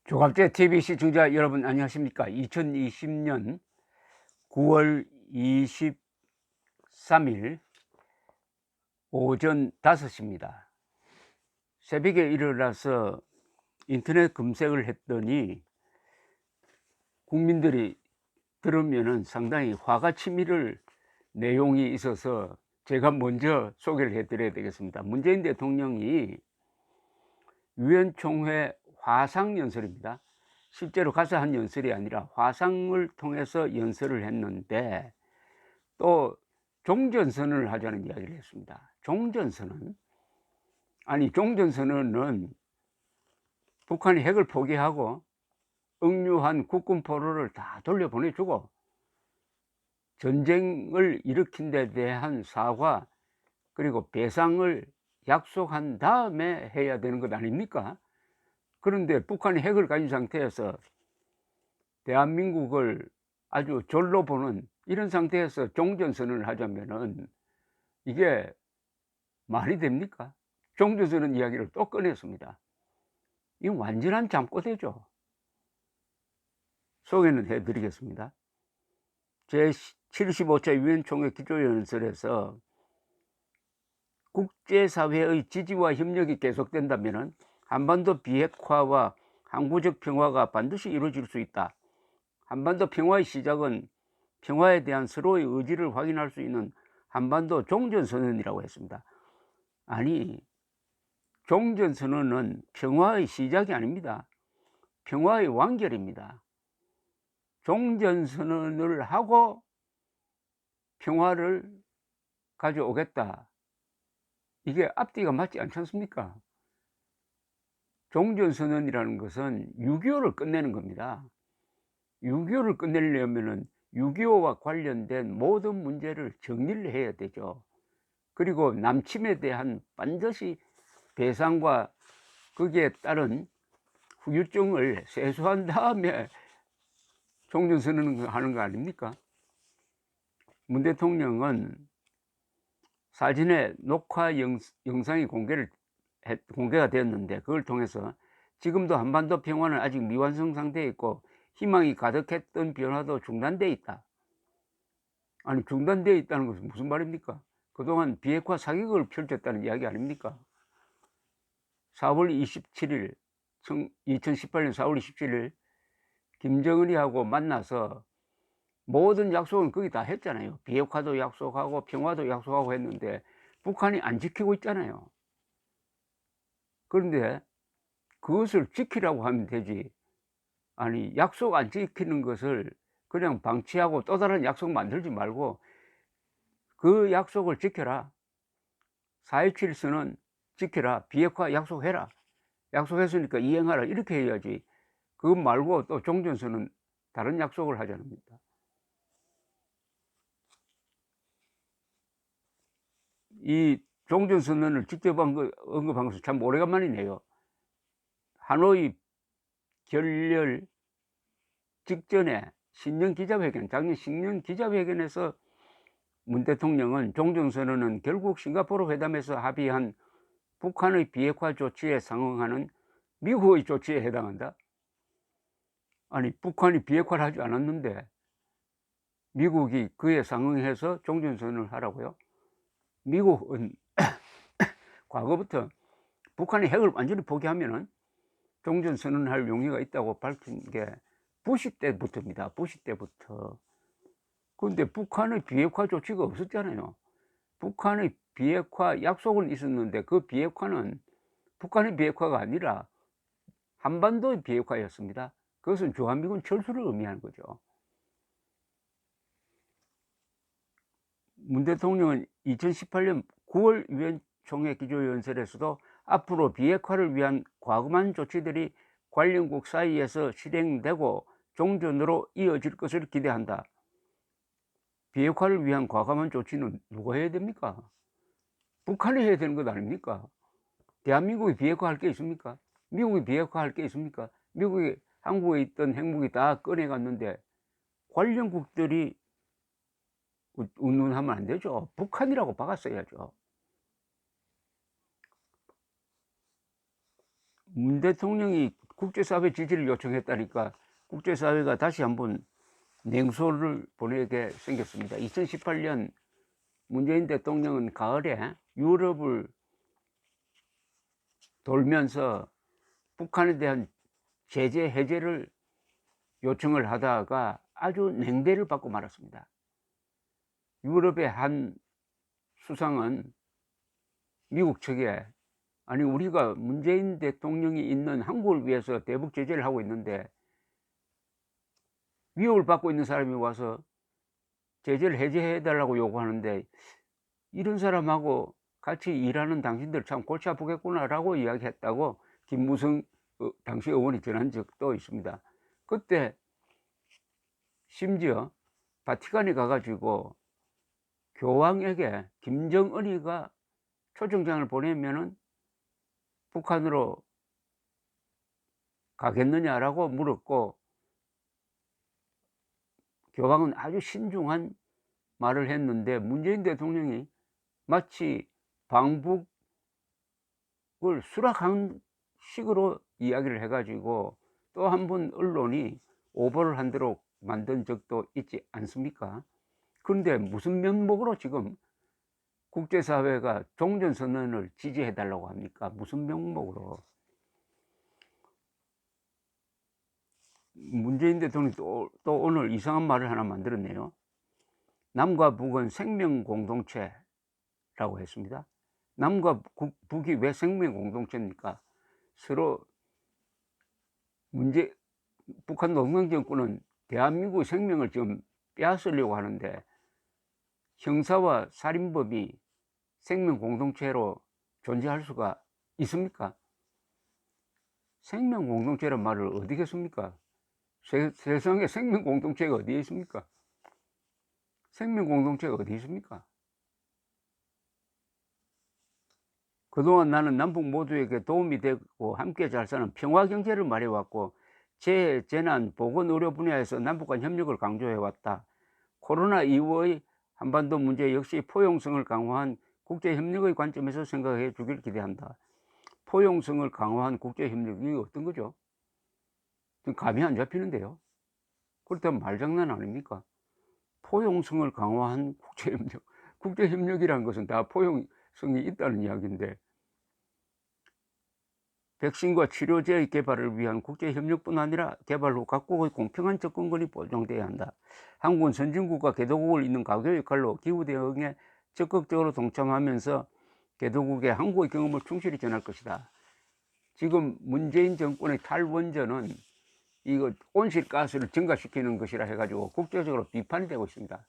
조갑제 TV 시청자 여러분 안녕하십니까? 2020년 9월 23일 오전 5시입니다. 새벽에 일어나서 인터넷 검색을 했더니 국민들이 들으면은 상당히 화가 치밀을 내용이 있어서 제가 먼저 소개를 해드려야 되겠습니다. 문재인 대통령이 유엔 총회 화상 연설입니다. 실제로 가서 한 연설이 아니라 화상을 통해서 연설을 했는데 또 종전선언을 하자는 이야기를 했습니다. 종전선언? 아니, 종전선언은 북한이 핵을 포기하고 억류한 국군 포로를 다 돌려보내주고 전쟁을 일으킨 데 대한 사과 그리고 배상을 약속한 다음에 해야 되는 것 아닙니까? 그런데 북한이 핵을 가진 상태에서 대한민국을 아주 졸로 보는 이런 상태에서 종전선언을 하자면은 이게 말이 됩니까? 종전선언 이야기를 또 꺼냈습니다. 이건 완전한 잠꼬대죠. 소개는 해드리겠습니다. 제75차 유엔 총회 기조연설에서 국제사회의 지지와 협력이 계속된다면 한반도 비핵화와 항구적 평화가 반드시 이루어질 수 있다. 한반도 평화의 시작은 평화에 대한 서로의 의지를 확인할 수 있는 한반도 종전선언이라고 했습니다. 아니, 종전선언은 평화의 시작이 아닙니다. 평화의 완결입니다. 종전선언을 하고 평화를 가져오겠다. 이게 앞뒤가 맞지 않지 않습니까? 종전선언이라는 것은 6.25를 끝내는 겁니다. 6.25를 끝내려면 6.25와 관련된 모든 문제를 정리를 해야 되죠. 그리고 남침에 대한 반드시 배상과 거기에 따른 후유증을 세수한 다음에 종전선언을 하는 거 아닙니까? 문 대통령은 사진의 녹화 영상이 공개가 되었는데 그걸 통해서 지금도 한반도 평화는 아직 미완성 상태에 있고 희망이 가득했던 변화도 중단되어 있다. 아니, 중단되어 있다는 것은 무슨 말입니까? 그동안 비핵화 사격을 펼쳤다는 이야기 아닙니까? 4월 27일 2018년 4월 27일 김정은이하고 만나서 모든 약속은 거기 다 했잖아요. 비핵화도 약속하고 평화도 약속하고 했는데 북한이 안 지키고 있잖아요. 그런데 그것을 지키라고 하면 되지, 아니 약속 안 지키는 것을 그냥 방치하고 또 다른 약속 만들지 말고 그 약속을 지켜라. 4.27선언 지켜라. 비핵화 약속해라. 약속했으니까 이행하라. 이렇게 해야지. 그것 말고 또 종전선언 다른 약속을 하자는 겁니다. 이 종전선언을 직접 언급한 것은 참 오래간만이네요. 하노이 결렬 직전에 작년 신년 기자회견에서 문 대통령은 종전선언은 결국 싱가포르 회담에서 합의한 북한의 비핵화 조치에 상응하는 미국의 조치에 해당한다. 아니, 북한이 비핵화를 하지 않았는데 미국이 그에 상응해서 종전선언을 하라고요? 미국은 과거부터 북한이 핵을 완전히 포기하면은 종전선언할 용의가 있다고 밝힌 게 부시 때부터입니다. 부시 때부터. 그런데 북한의 비핵화 조치가 없었잖아요. 북한의 비핵화 약속은 있었는데 그 비핵화는 북한의 비핵화가 아니라 한반도의 비핵화였습니다. 그것은 주한미군 철수를 의미하는 거죠. 문 대통령은 2018년 9월 유엔 총회 기조연설에서도 앞으로 비핵화를 위한 과감한 조치들이 관련국 사이에서 실행되고 종전으로 이어질 것을 기대한다. 비핵화를 위한 과감한 조치는 누가 해야 됩니까? 북한이 해야 되는 것 아닙니까? 대한민국이 비핵화할 게 있습니까? 미국이 비핵화할 게 있습니까? 미국이 한국에 있던 핵무기 다 꺼내갔는데 관련국들이 운운하면 안 되죠. 북한이라고 박았어야죠. 문 대통령이 국제사회 지지를 요청했다니까 국제사회가 다시 한번 냉소를 보내게 생겼습니다. 2018년 문재인 대통령은 가을에 유럽을 돌면서 북한에 대한 제재 해제를 요청을 하다가 아주 냉대를 받고 말았습니다. 유럽의 한 수상은 미국 측에 아니 우리가 문재인 대통령이 있는 한국을 위해서 대북 제재를 하고 있는데 위협을 받고 있는 사람이 와서 제재를 해제해 달라고 요구하는데 이런 사람하고 같이 일하는 당신들 참 골치 아프겠구나라고 이야기했다고 김무성 당시 의원이 전한 적도 있습니다. 그때 심지어 바티칸에 가가지고 교황에게 김정은이가 초청장을 보내면은 북한으로 가겠느냐라고 물었고 교황은 아주 신중한 말을 했는데 문재인 대통령이 마치 방북을 수락한 식으로 이야기를 해가지고 또 한 번 언론이 오보를 한대로 만든 적도 있지 않습니까? 그런데 무슨 면목으로 지금 국제사회가 종전선언을 지지해달라고 합니까? 무슨 명목으로? 문재인 대통령이 또 오늘 이상한 말을 하나 만들었네요. 남과 북은 생명 공동체라고 했습니다. 남과 북이 왜 생명 공동체입니까? 서로 북한 농명정권은 대한민국 생명을 지금 빼앗으려고 하는데 형사와 살인범이 생명 공동체로 존재할 수가 있습니까? 생명 공동체란 말을 어디겠습니까? 세상에 생명 공동체가 어디에 있습니까? 생명 공동체가 어디 있습니까? 그동안 나는 남북 모두에게 도움이 되고 함께 잘 사는 평화 경제를 말해왔고 재해, 재난, 보건, 의료 분야에서 남북 간 협력을 강조해왔다. 코로나 이후의 한반도 문제 역시 포용성을 강화한 국제협력의 관점에서 생각해 주길 기대한다. 포용성을 강화한 국제협력이 어떤 거죠? 지금 감이 안 잡히는데요. 그렇다면 말장난 아닙니까? 포용성을 강화한 국제협력. 국제협력이라는 것은 다 포용성이 있다는 이야기인데 백신과 치료제의 개발을 위한 국제협력뿐 아니라 개발 후 각국의 공평한 접근권이 보장돼야 한다. 한국은 선진국과 개도국을 잇는 가교 역할로 기후대응에 적극적으로 동참하면서 개도국에 한국의 경험을 충실히 전할 것이다. 지금 문재인 정권의 탈원전은 이거 온실가스를 증가시키는 것이라 해가지고 국제적으로 비판이 되고 있습니다.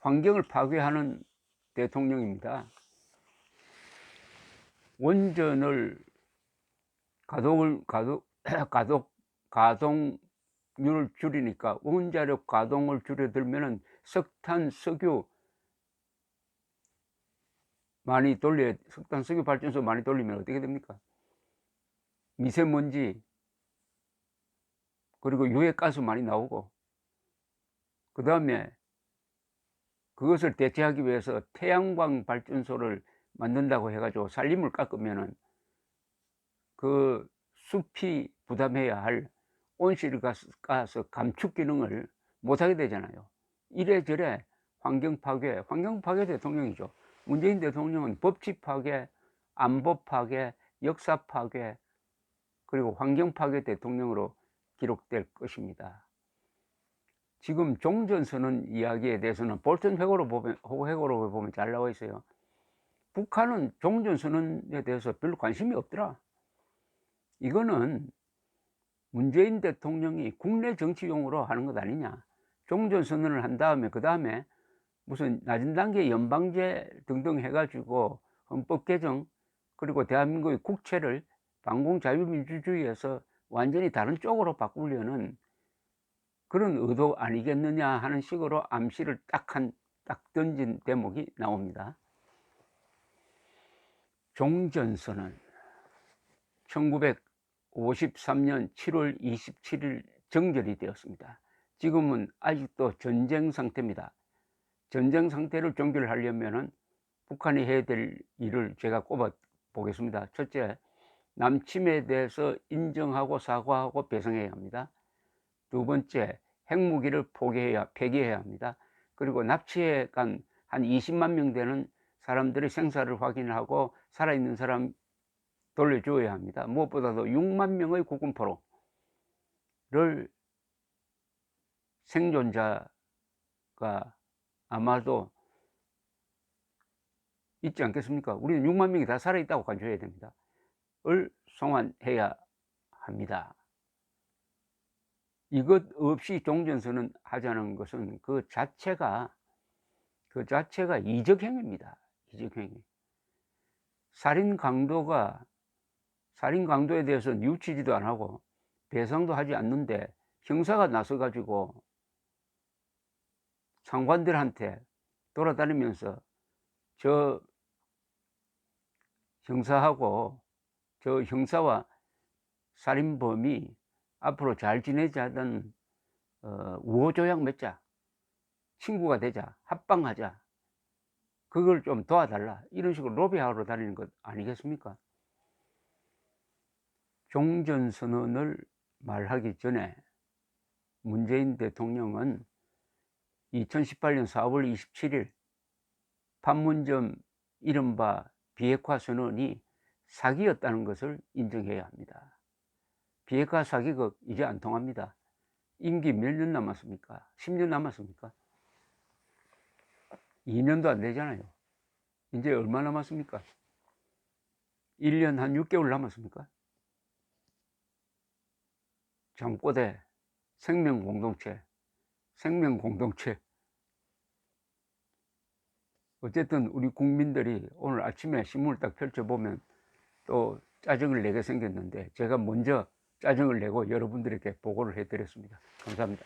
환경을 파괴하는 대통령입니다. 원전을 가동률을 줄이니까 원자력 가동을 줄여들면은 석탄, 석유 발전소 많이 돌리면 어떻게 됩니까? 미세먼지 그리고 유해가스 많이 나오고 그 다음에 그것을 대체하기 위해서 태양광 발전소를 만든다고 해가지고 산림을 깎으면은 그 숲이 부담해야 할 온실가스 감축 기능을 못하게 되잖아요. 이래저래 환경 파괴 대통령이죠. 문재인 대통령은 법치 파괴, 안보 파괴, 역사 파괴, 그리고 환경 파괴 대통령으로 기록될 것입니다. 지금 종전선언 이야기에 대해서는 볼턴 회고로 보면 잘 나와 있어요. 북한은 종전선언에 대해서 별로 관심이 없더라. 이거는 문재인 대통령이 국내 정치용으로 하는 것 아니냐. 종전선언을 한 다음에 그 다음에 무슨 낮은 단계 연방제 등등 해가지고 헌법 개정 그리고 대한민국의 국채를 반공자유민주주의에서 완전히 다른 쪽으로 바꾸려는 그런 의도 아니겠느냐 하는 식으로 암시를 딱 던진 대목이 나옵니다. 종전선언 1953년 7월 27일 정절이 되었습니다. 지금은 아직도 전쟁 상태입니다. 전쟁 상태를 종결하려면 북한이 해야 될 일을 제가 꼽아 보겠습니다. 첫째, 남침에 대해서 인정하고 사과하고 배상해야 합니다. 두 번째, 핵무기를 폐기해야 합니다. 그리고 납치해 간 한 20만 명 되는 사람들의 생사를 확인하고 살아있는 사람 돌려주어야 합니다. 무엇보다도 6만 명의 국군포로를 생존자가 아마도 있지 않겠습니까? 우리는 6만 명이 다 살아있다고 간주해야 됩니다. 을 송환해야 합니다. 이것 없이 종전선언 하자는 것은 그 자체가 이적행위입니다. 이적행위. 살인 강도에 대해서 뉘우치지도 안 하고 배상도 하지 않는데 형사가 나서 가지고 상관들한테 돌아다니면서 저 형사와 살인범이 앞으로 잘 지내자던 우호조약 맺자, 친구가 되자, 합방하자, 그걸 좀 도와달라, 이런 식으로 로비하러 다니는 것 아니겠습니까? 종전선언을 말하기 전에 문재인 대통령은 2018년 4월 27일 판문점 이른바 비핵화 선언이 사기였다는 것을 인정해야 합니다. 비핵화 사기극 이제 안 통합니다. 임기 몇 년 남았습니까? 10년 남았습니까? 2년도 안 되잖아요. 이제 얼마 남았습니까? 1년 한 6개월 남았습니까? 잠꼬대, 생명공동체. 어쨌든 우리 국민들이 오늘 아침에 신문을 딱 펼쳐보면 또 짜증을 내게 생겼는데 제가 먼저 짜증을 내고 여러분들에게 보고를 해드렸습니다. 감사합니다.